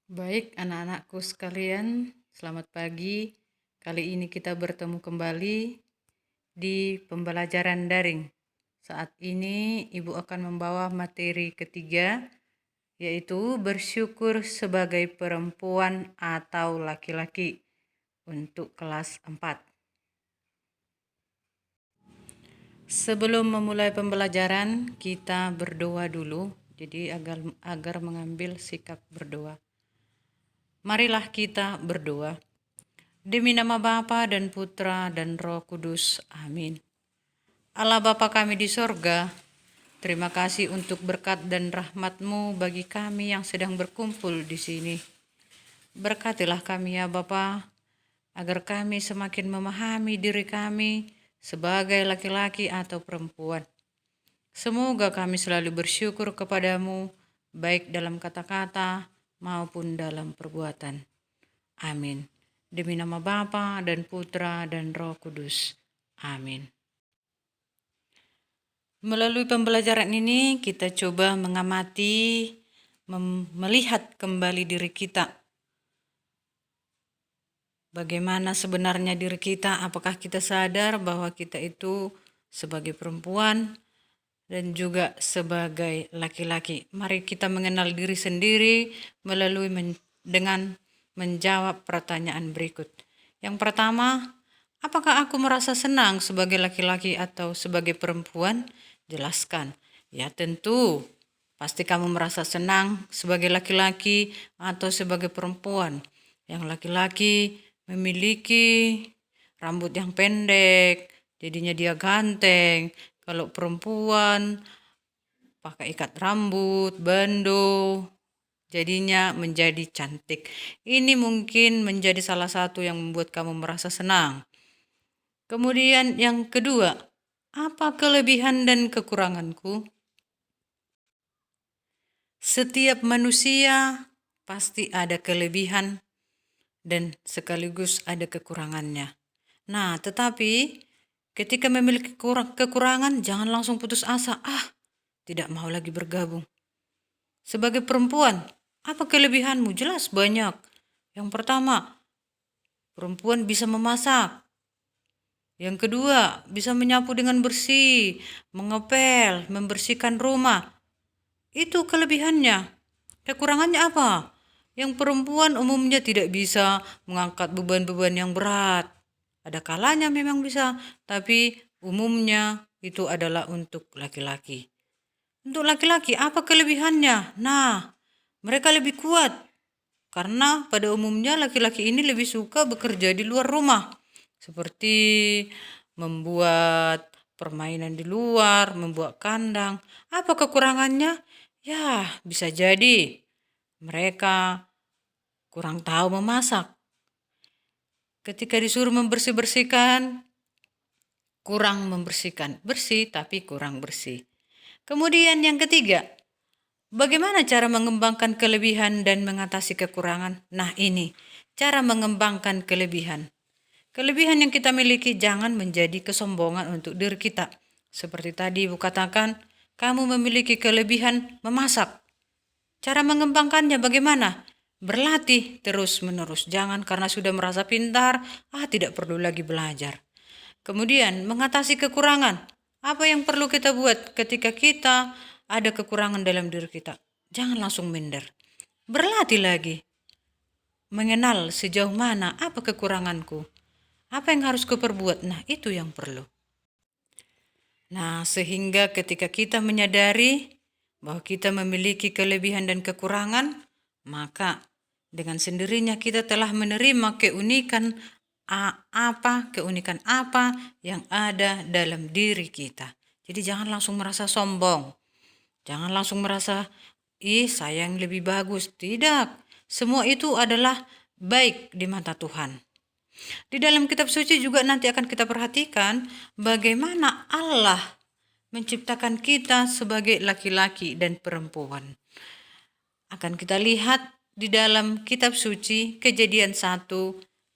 Baik, anak-anakku sekalian, selamat pagi. Kali ini kita bertemu kembali di pembelajaran daring. Saat ini Ibu akan membawa materi ketiga, yaitu bersyukur sebagai perempuan atau laki-laki untuk kelas 4. Sebelum memulai pembelajaran, kita berdoa dulu, jadi agar mengambil sikap berdoa. Marilah kita berdoa. Demi nama Bapa dan Putra dan Roh Kudus. Amin. Allah Bapa kami di sorga, terima kasih untuk berkat dan rahmat-Mu bagi kami yang sedang berkumpul di sini. Berkatilah kami ya Bapa, agar kami semakin memahami diri kami sebagai laki-laki atau perempuan. Semoga kami selalu bersyukur kepadamu, baik dalam kata-kata maupun dalam perbuatan. Amin. Demi nama Bapa dan Putra dan Roh Kudus. Amin. Melalui pembelajaran ini kita coba mengamati, melihat kembali diri kita. Bagaimana sebenarnya diri kita, apakah kita sadar bahwa kita itu sebagai perempuan dan juga sebagai laki-laki. Mari kita mengenal diri sendiri melalui dengan menjawab pertanyaan berikut. Yang pertama, apakah aku merasa senang sebagai laki-laki atau sebagai perempuan? Jelaskan. Ya tentu, pasti kamu merasa senang sebagai laki-laki atau sebagai perempuan. Yang laki-laki memiliki rambut yang pendek, jadinya dia ganteng. Kalau perempuan pakai ikat rambut, bando, jadinya menjadi cantik. Ini mungkin menjadi salah satu yang membuat kamu merasa senang. Kemudian yang kedua, apa kelebihan dan kekuranganku? Setiap manusia pasti ada kelebihan dan sekaligus ada kekurangannya. Nah, tetapi ketika memiliki kekurangan, jangan langsung putus asa. Tidak mau lagi bergabung. Sebagai perempuan, apa kelebihanmu? Jelas banyak. Yang pertama, perempuan bisa memasak. Yang kedua, bisa menyapu dengan bersih, mengepel, membersihkan rumah. Itu kelebihannya. Kekurangannya apa? Yang perempuan umumnya tidak bisa mengangkat beban-beban yang berat. Ada kalanya memang bisa, tapi umumnya itu adalah untuk laki-laki. Untuk laki-laki apa kelebihannya? Nah, mereka lebih kuat. Karena pada umumnya laki-laki ini lebih suka bekerja di luar rumah. Seperti membuat permainan di luar, membuat kandang. Apa kekurangannya? Ya, bisa jadi mereka kurang tahu memasak. Ketika disuruh membersih-bersihkan, kurang membersihkan. Bersih tapi kurang bersih. Kemudian yang ketiga, bagaimana cara mengembangkan kelebihan dan mengatasi kekurangan? Nah ini, cara mengembangkan kelebihan. Kelebihan yang kita miliki jangan menjadi kesombongan untuk diri kita. Seperti tadi Ibu katakan, kamu memiliki kelebihan memasak. Cara mengembangkannya bagaimana? Berlatih terus-menerus. Jangan karena sudah merasa pintar, tidak perlu lagi belajar. Kemudian mengatasi kekurangan. Apa yang perlu kita buat ketika kita ada kekurangan dalam diri kita? Jangan langsung minder. Berlatih lagi. Mengenal sejauh mana apa kekuranganku. Apa yang harus kuperbuat? Nah, itu yang perlu. Nah, sehingga ketika kita menyadari bahwa kita memiliki kelebihan dan kekurangan, maka dengan sendirinya kita telah menerima keunikan apa yang ada dalam diri kita. Jadi jangan langsung merasa sombong. Jangan langsung merasa, saya yang lebih bagus. Tidak. Semua itu adalah baik di mata Tuhan. Di dalam kitab suci juga nanti akan kita perhatikan bagaimana Allah menciptakan kita sebagai laki-laki dan perempuan. Akan kita lihat di dalam kitab suci Kejadian 1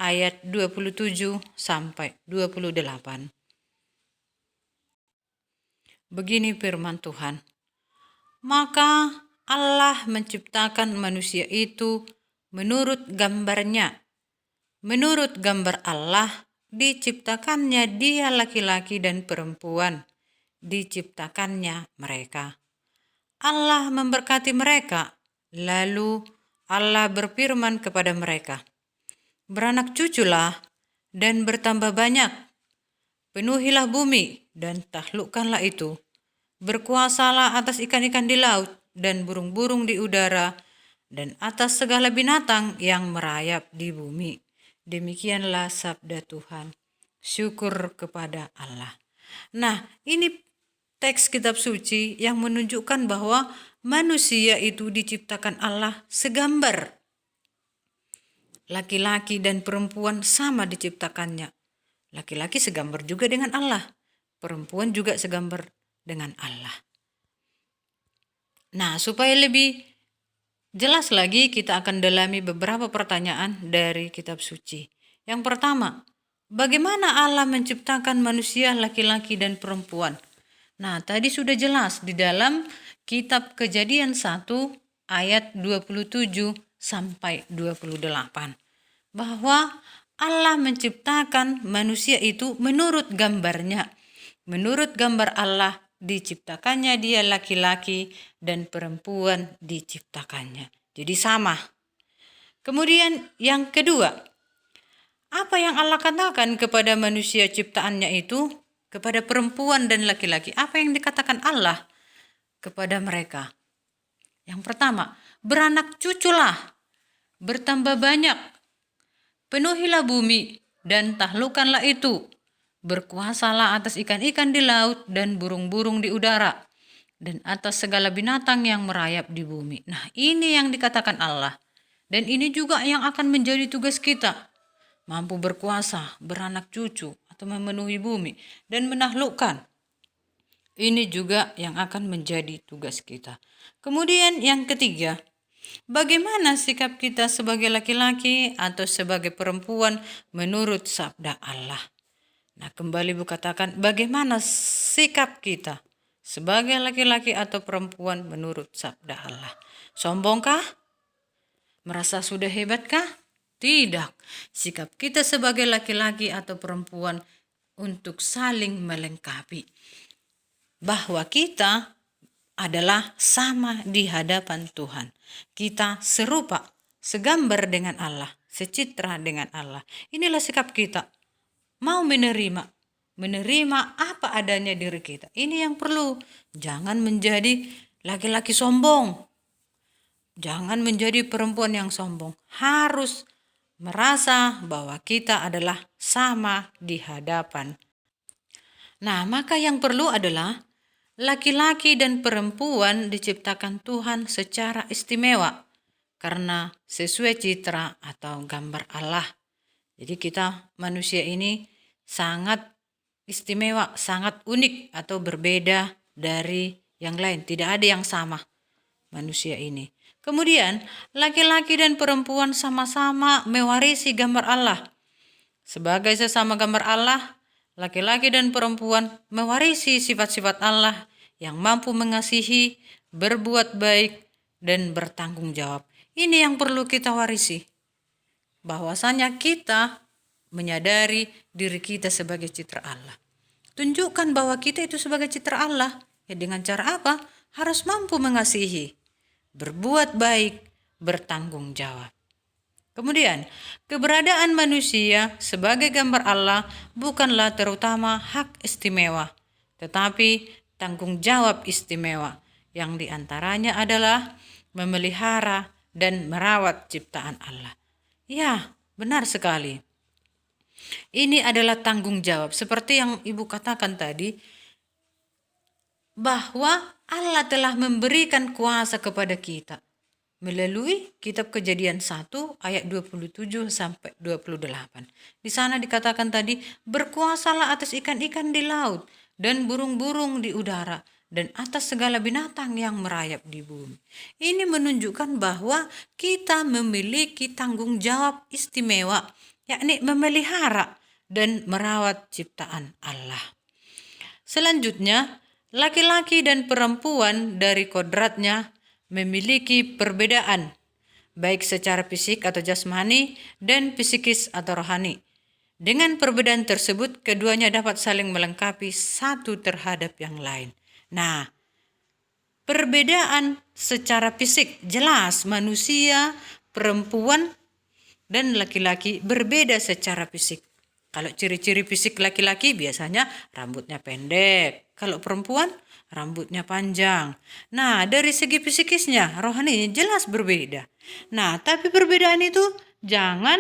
ayat 27 sampai 28. Begini firman Tuhan. Maka Allah menciptakan manusia itu menurut gambarnya. Menurut gambar Allah, diciptakannya dia laki-laki dan perempuan, diciptakannya mereka. Allah memberkati mereka, lalu Allah berfirman kepada mereka, "Beranak cuculah dan bertambah banyak, penuhilah bumi dan taklukkanlah itu. Berkuasalah atas ikan-ikan di laut dan burung-burung di udara dan atas segala binatang yang merayap di bumi." Demikianlah sabda Tuhan. Syukur kepada Allah. Nah, ini teks kitab suci yang menunjukkan bahwa manusia itu diciptakan Allah segambar. Laki-laki dan perempuan sama diciptakannya. Laki-laki segambar juga dengan Allah. Perempuan juga segambar dengan Allah. Nah, supaya lebih jelas lagi, kita akan dalami beberapa pertanyaan dari kitab suci. Yang pertama, bagaimana Allah menciptakan manusia laki-laki dan perempuan? Nah, tadi sudah jelas di dalam kitab Kejadian 1 ayat 27 sampai 28. Bahwa Allah menciptakan manusia itu menurut gambarnya. Menurut gambar Allah diciptakannya dia laki-laki dan perempuan diciptakannya. Jadi sama. Kemudian yang kedua, apa yang Allah katakan kepada manusia ciptaannya itu? Kepada perempuan dan laki-laki. Apa yang dikatakan Allah kepada mereka? Yang pertama, beranak cuculah, bertambah banyak, penuhilah bumi dan taklukkanlah itu. Berkuasalah atas ikan-ikan di laut dan burung-burung di udara dan atas segala binatang yang merayap di bumi. Nah, ini yang dikatakan Allah. Dan ini juga yang akan menjadi tugas kita. Mampu berkuasa, beranak cucu, atau memenuhi bumi dan menaklukkan. Ini juga yang akan menjadi tugas kita. Kemudian yang ketiga, bagaimana sikap kita sebagai laki-laki atau sebagai perempuan menurut sabda Allah? Nah, kembali Bu katakan, bagaimana sikap kita sebagai laki-laki atau perempuan menurut sabda Allah? Sombongkah? Merasa sudah hebatkah? Tidak. Sikap kita sebagai laki-laki atau perempuan untuk saling melengkapi. Bahwa kita adalah sama di hadapan Tuhan. Kita serupa, segambar dengan Allah, secitra dengan Allah. Inilah sikap kita. Mau menerima apa adanya diri kita. Ini yang perlu. Jangan menjadi laki-laki sombong. Jangan menjadi perempuan yang sombong. Harus merasa bahwa kita adalah sama di hadapan. Nah, maka yang perlu adalah laki-laki dan perempuan diciptakan Tuhan secara istimewa karena sesuai citra atau gambar Allah. Jadi kita manusia ini sangat istimewa, sangat unik atau berbeda dari yang lain. Tidak ada yang sama manusia ini. Kemudian laki-laki dan perempuan sama-sama mewarisi gambar Allah. Sebagai sesama gambar Allah, laki-laki dan perempuan mewarisi sifat-sifat Allah yang mampu mengasihi, berbuat baik, dan bertanggung jawab. Ini yang perlu kita warisi. Bahwasanya kita menyadari diri kita sebagai citra Allah. Tunjukkan bahwa kita itu sebagai citra Allah. Ya, dengan cara apa? Harus mampu mengasihi, berbuat baik, bertanggung jawab. Kemudian, keberadaan manusia sebagai gambar Allah bukanlah terutama hak istimewa, tetapi tanggung jawab istimewa yang diantaranya adalah memelihara dan merawat ciptaan Allah. Ya, benar sekali. Ini adalah tanggung jawab. Seperti yang Ibu katakan tadi, bahwa Allah telah memberikan kuasa kepada kita melalui kitab Kejadian 1 ayat 27 sampai 28. Di sana dikatakan tadi, berkuasalah atas ikan-ikan di laut dan burung-burung di udara dan atas segala binatang yang merayap di bumi. Ini menunjukkan bahwa kita memiliki tanggung jawab istimewa, yakni memelihara dan merawat ciptaan Allah. Selanjutnya, laki-laki dan perempuan dari kodratnya memiliki perbedaan. baik secara fisik atau jasmani dan psikis atau rohani. Dengan perbedaan tersebut, keduanya dapat saling melengkapi satu terhadap yang lain. Nah, perbedaan secara fisik jelas manusia, perempuan, dan laki-laki berbeda secara fisik. Kalau ciri-ciri fisik laki-laki biasanya rambutnya pendek. Kalau perempuan rambutnya panjang. Nah, dari segi psikisnya, rohani jelas berbeda. Nah, tapi perbedaan itu jangan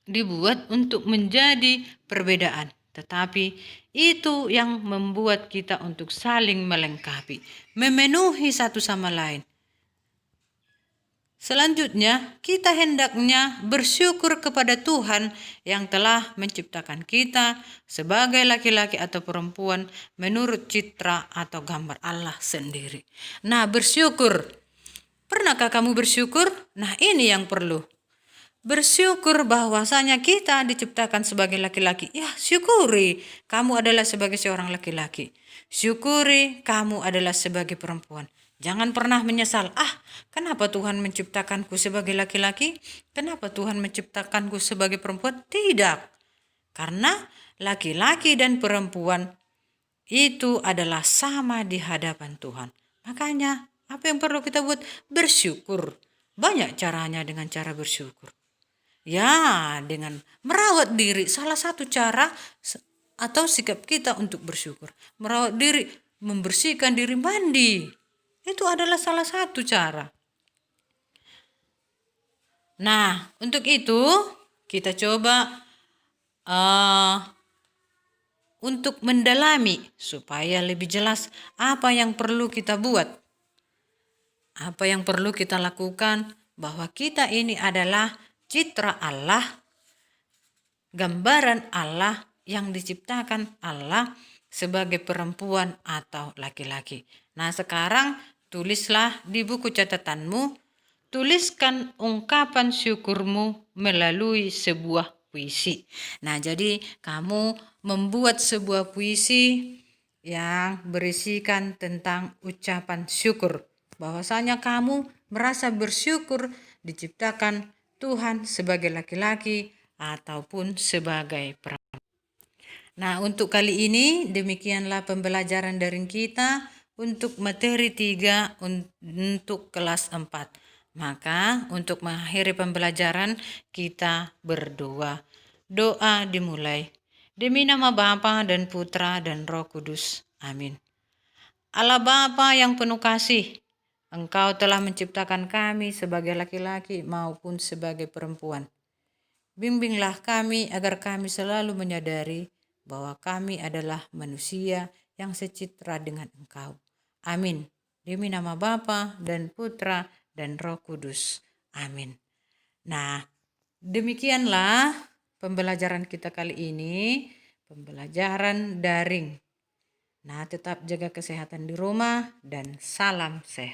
dibuat untuk menjadi perbedaan. Tetapi itu yang membuat kita untuk saling melengkapi, memenuhi satu sama lain. Selanjutnya, kita hendaknya bersyukur kepada Tuhan yang telah menciptakan kita sebagai laki-laki atau perempuan menurut citra atau gambar Allah sendiri. Nah, bersyukur. Pernahkah kamu bersyukur? Nah, ini yang perlu. Bersyukur bahwasanya kita diciptakan sebagai laki-laki. Ya, syukuri kamu adalah sebagai seorang laki-laki. Syukuri kamu adalah sebagai perempuan. Jangan pernah menyesal. Kenapa Tuhan menciptakanku sebagai laki-laki? Kenapa Tuhan menciptakanku sebagai perempuan? Tidak. Karena laki-laki dan perempuan itu adalah sama di hadapan Tuhan. Makanya, apa yang perlu kita buat? Bersyukur. Banyak caranya dengan cara bersyukur. Ya, dengan merawat diri. Salah satu cara atau sikap kita untuk bersyukur. Merawat diri, membersihkan diri, mandi. Itu adalah salah satu cara. Nah, untuk itu kita coba untuk mendalami supaya lebih jelas apa yang perlu kita buat. Apa yang perlu kita lakukan, bahwa kita ini adalah citra Allah, gambaran Allah yang diciptakan Allah sebagai perempuan atau laki-laki. Nah, sekarang tulislah di buku catatanmu, tuliskan ungkapan syukurmu melalui sebuah puisi. Nah, jadi kamu membuat sebuah puisi yang berisikan tentang ucapan syukur. Bahwasanya kamu merasa bersyukur diciptakan Tuhan sebagai laki-laki ataupun sebagai perempuan. Nah, untuk kali ini demikianlah pembelajaran dari kita untuk materi 3 untuk kelas 4. Maka untuk mengakhiri pembelajaran kita berdoa. Doa dimulai. Demi nama Bapa dan Putra dan Roh Kudus. Amin. Allah Bapa yang penuh kasih, Engkau telah menciptakan kami sebagai laki-laki maupun sebagai perempuan. Bimbinglah kami agar kami selalu menyadari bahwa kami adalah manusia yang secitra dengan Engkau. Amin. Demi nama Bapa dan Putra dan Roh Kudus. Amin. Nah, demikianlah pembelajaran kita kali ini, pembelajaran daring. Nah, tetap jaga kesehatan di rumah dan salam sehat.